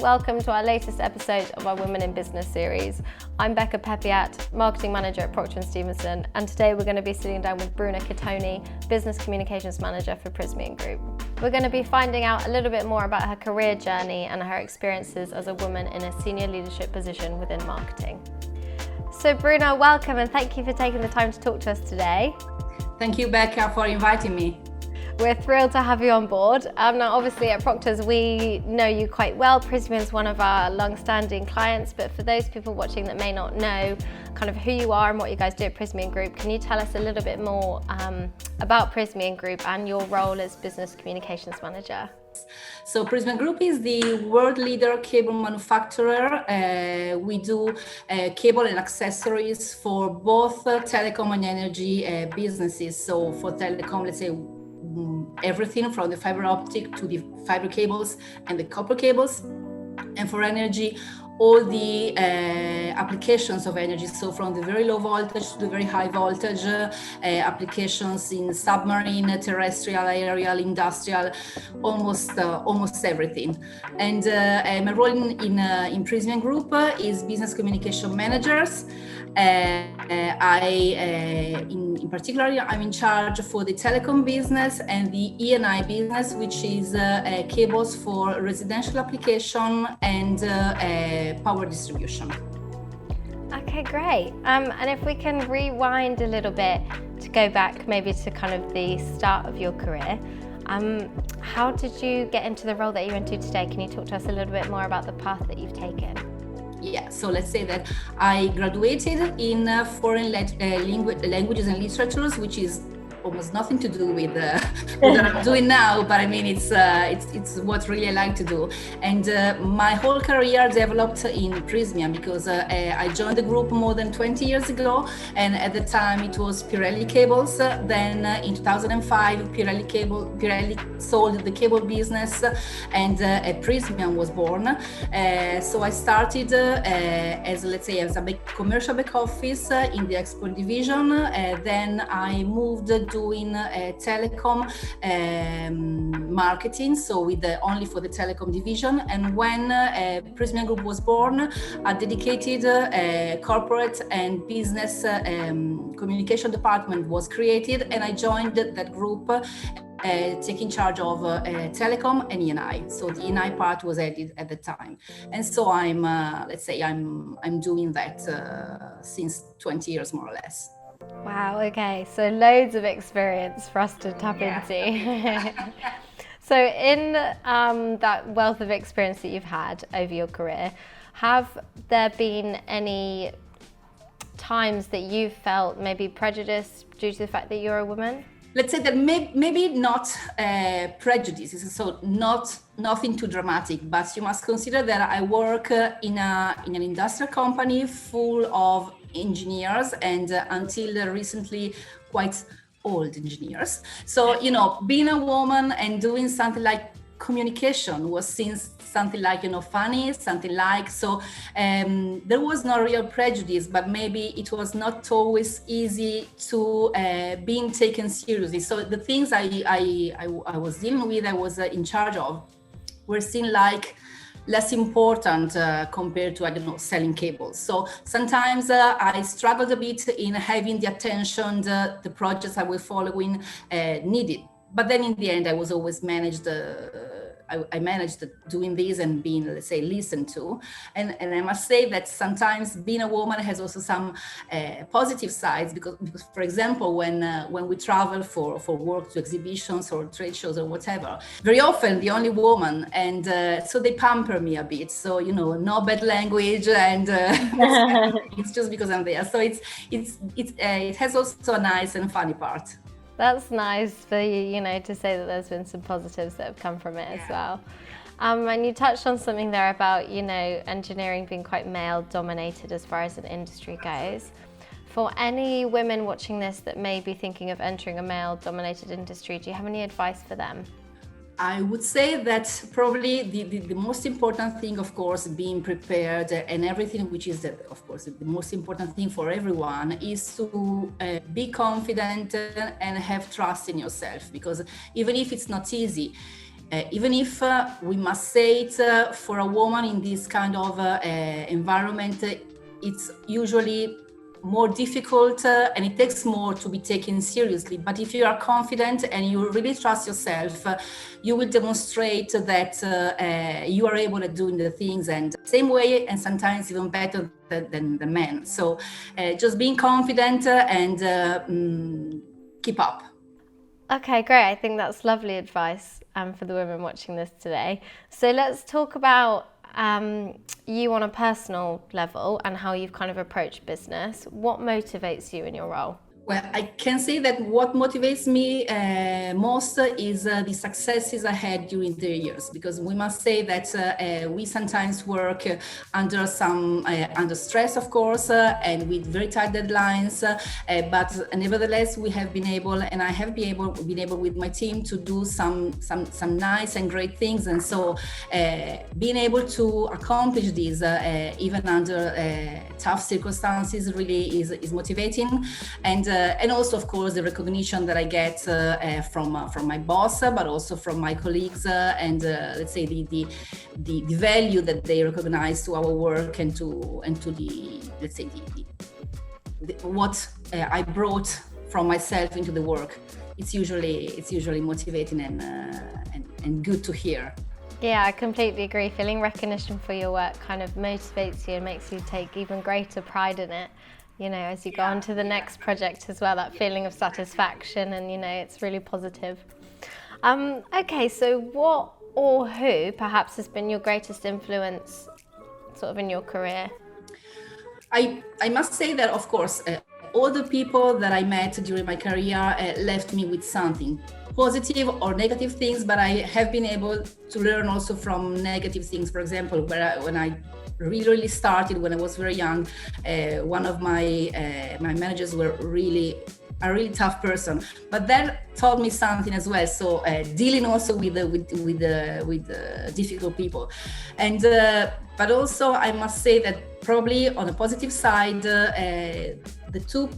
welcome to our latest episode of our Women in Business series. I'm Becca Peppiatt, Marketing Manager at Proctor and Stevenson, and today we're going to be sitting down with Bruna Chitoni, Business Communications Manager for Prysmian Group. We're going to be finding out a little bit more about her career journey and her experiences as a woman in a senior leadership position within marketing. So Bruna, welcome and thank you for taking the time to talk to us today. Thank you, Becca, for inviting me. We're thrilled to have you on board. Now, obviously at Proctor's, we know you quite well. Prysmian's one of our long-standing clients, but for those people watching that may not know kind of who you are and what you guys do at Prysmian Group, can you tell us a little bit more about Prysmian Group and your role as Business Communications Manager? So Prysmian Group is the world leader cable manufacturer. We do cable and accessories for both telecom and energy businesses. So for telecom, let's say everything from the fiber optic to the fiber cables and the copper cables, and for energy all the applications of energy, so from the very low voltage to the very high voltage applications in submarine, terrestrial, aerial, industrial, almost everything. And my role in Prysmian Group is business communication managers. In particular, I'm in charge for the telecom business and the E&I business, which is cables for residential application and power distribution. Okay, great. And if we can rewind a little bit to go back maybe to kind of the start of your career, how did you get into the role that you're into today? Can you talk to us a little bit more about the path that you've taken? Yeah, so let's say that I graduated in foreign languages and literatures, which is almost nothing to do with what I'm doing now, but I mean it's what really I like to do. And my whole career developed in Prysmian because I joined the group more than 20 years ago, and at the time it was Pirelli Cables. Then in 2005 Pirelli sold the cable business, and Prysmian was born. So I started as a commercial back office in the export division. Then I moved doing telecom marketing, so with only for the telecom division. And when Prysmian Group was born, a dedicated corporate and business communication department was created, and I joined that group, taking charge of telecom and E&I. So the E&I part was added at the time, and so I'm doing that since 20 years more or less. Wow, okay, so loads of experience for us to tap into. So in that wealth of experience that you've had over your career, have there been any times that you felt maybe prejudiced due to the fact that you're a woman? Let's say that maybe not prejudices, so nothing too dramatic, but you must consider that I work in an industrial company full of engineers, and until recently quite old engineers. So, being a woman and doing something like communication was seen something like, funny, something like, so there was no real prejudice, but maybe it was not always easy to being taken seriously. So the things I was dealing with, I was in charge of, were seen like less important compared to, selling cables. So sometimes I struggled a bit in having the attention the projects I was following needed. But then in the end, I was always managed doing this and being, let's say, listened to. And I must say that sometimes being a woman has also some positive sides, because for example, when we travel for work to exhibitions or trade shows or whatever, very often the only woman, and so they pamper me a bit. So, no bad language, and it's just because I'm there. So it has also a nice and funny part. That's nice for you, to say that there's been some positives that have come from it as well. And you touched on something there about, engineering being quite male dominated as far as an industry goes. For any women watching this that may be thinking of entering a male dominated industry, do you have any advice for them? I would say that probably the most important thing, of course, being prepared and everything, which is, of course, the most important thing for everyone, is to be confident and have trust in yourself. Because even if it's not easy, even if we must say it, for a woman in this kind of environment, it's usually more difficult and it takes more to be taken seriously. But if you are confident and you really trust yourself, you will demonstrate that you are able at doing the things and same way and sometimes even better than the men. So just being confident and keep up. Okay, great. I think that's lovely advice for the women watching this today. So let's talk about you on a personal level and how you've kind of approached business. What motivates you in your role? Well, I can say that what motivates me most is the successes I had during the years, because we must say that we sometimes work under stress, of course, and with very tight deadlines. But nevertheless, we have been able, and I have been able with my team to do some nice and great things. And so, being able to accomplish this even under tough circumstances really is motivating. And also, of course, the recognition that I get from my boss, but also from my colleagues, and let's say the value that they recognize to our work and to the let's say what I brought from myself into the work. It's usually motivating and good to hear. Yeah, I completely agree. Feeling recognition for your work kind of motivates you and makes you take even greater pride in it. You know, as you go on to the next project as well, that feeling of satisfaction, and you know, it's really positive. Okay, so what or who perhaps has been your greatest influence sort of in your career? I must say that, of course, all the people that I met during my career left me with something, positive or negative things, but I have been able to learn also from negative things. For example, when I really started when I was very young, one of my managers were a really tough person, but that taught me something as well. So dealing also with difficult people, and but also I must say that probably on the positive side, the two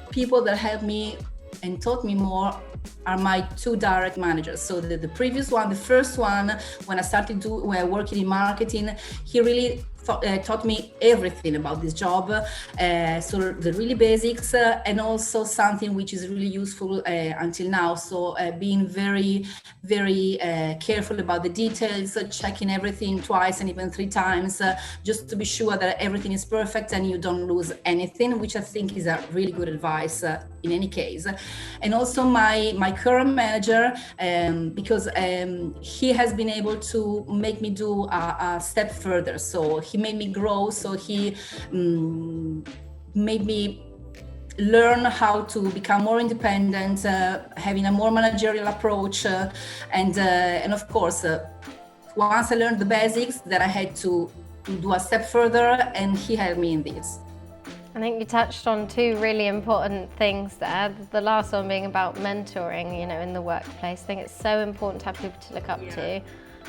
people that helped me and taught me more are my two direct managers. So the previous one, the first one, when I started working in marketing, he really taught me everything about this job. So the really basics, and also something which is really useful until now. So being very, very careful about the details, checking everything twice and even 3 times, just to be sure that everything is perfect and you don't lose anything, which I think is a really good advice in any case. And also my current manager, because he has been able to make me do a step further. So he made me grow. So he made me learn how to become more independent, having a more managerial approach, and of course, once I learned the basics, that I had to do a step further, and he helped me in this. I think you touched on 2 really important things there. The last one being about mentoring, you know, in the workplace. I think it's so important to have people to look up to.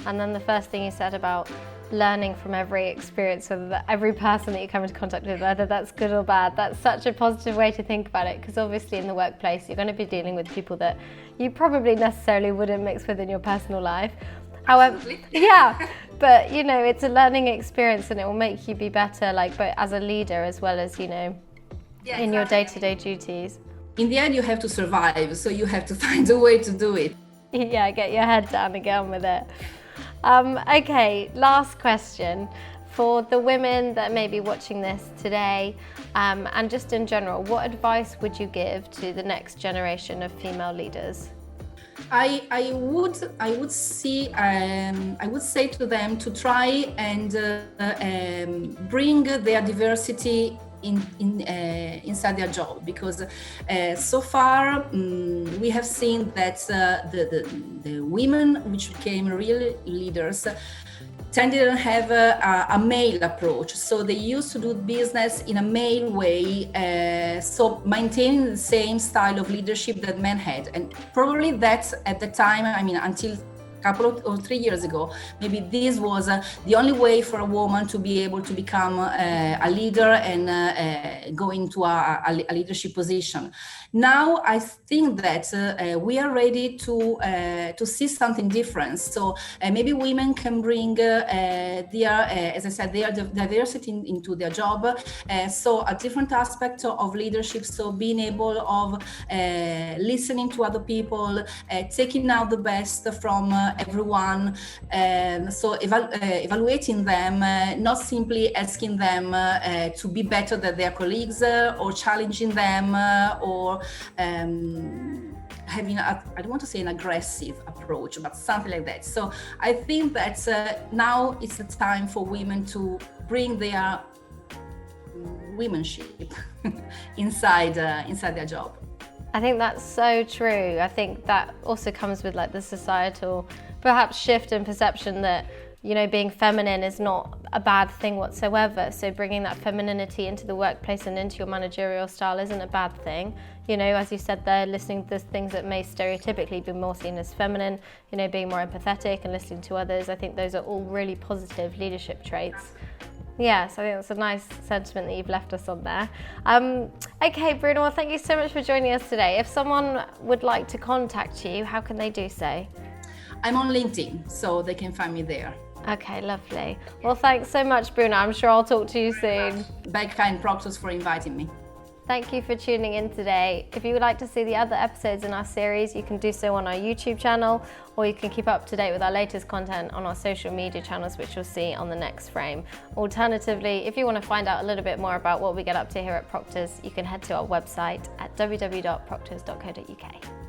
And then the first thing you said about learning from every experience, whether every person that you come into contact with, whether that's good or bad. That's such a positive way to think about it, because obviously in the workplace you're going to be dealing with people that you probably necessarily wouldn't mix with in your personal life. However, yeah, but you know, it's a learning experience and it will make you be better, like, but as a leader as well as, you know, in your day-to-day duties. In the end, you have to survive, so you have to find a way to do it. Yeah, get your head down and get on with it. Okay, last question. For the women that may be watching this today, and just in general, what advice would you give to the next generation of female leaders? I would say to them to try and bring their diversity inside their job, because so far we have seen that the women which became real leaders tended to have a male approach. So they used to do business in a male way, so maintaining the same style of leadership that men had. And probably that's at the time, I mean, until a couple of, or 3 years ago, maybe this was the only way for a woman to be able to become a leader and go into a leadership position. Now I think that we are ready to see something different. So maybe women can bring their, as I said, their diversity into their job. So a different aspect of leadership. So being able of listening to other people, taking out the best from everyone. So evaluating them, not simply asking them to be better than their colleagues or challenging them or having I don't want to say an aggressive approach, but something like that. So I think that now it's the time for women to bring their womanship inside their job. I think that's so true. I think that also comes with like the societal perhaps shift in perception that, you know, being feminine is not a bad thing whatsoever. So bringing that femininity into the workplace and into your managerial style isn't a bad thing. You know, as you said there, listening to things that may stereotypically be more seen as feminine, you know, being more empathetic and listening to others. I think those are all really positive leadership traits. Yeah, so I think that's a nice sentiment that you've left us on there. Okay, Bruna, well, thank you so much for joining us today. If someone would like to contact you, how can they do so? I'm on LinkedIn, so they can find me there. Okay, lovely. Well, thanks so much, Bruna. I'm sure I'll talk to you soon. Becca and Proctor for inviting me. Thank you for tuning in today. If you would like to see the other episodes in our series, you can do so on our YouTube channel, or you can keep up to date with our latest content on our social media channels, which you'll see on the next frame. Alternatively, if you want to find out a little bit more about what we get up to here at Proctor's, you can head to our website at www.proctors.co.uk.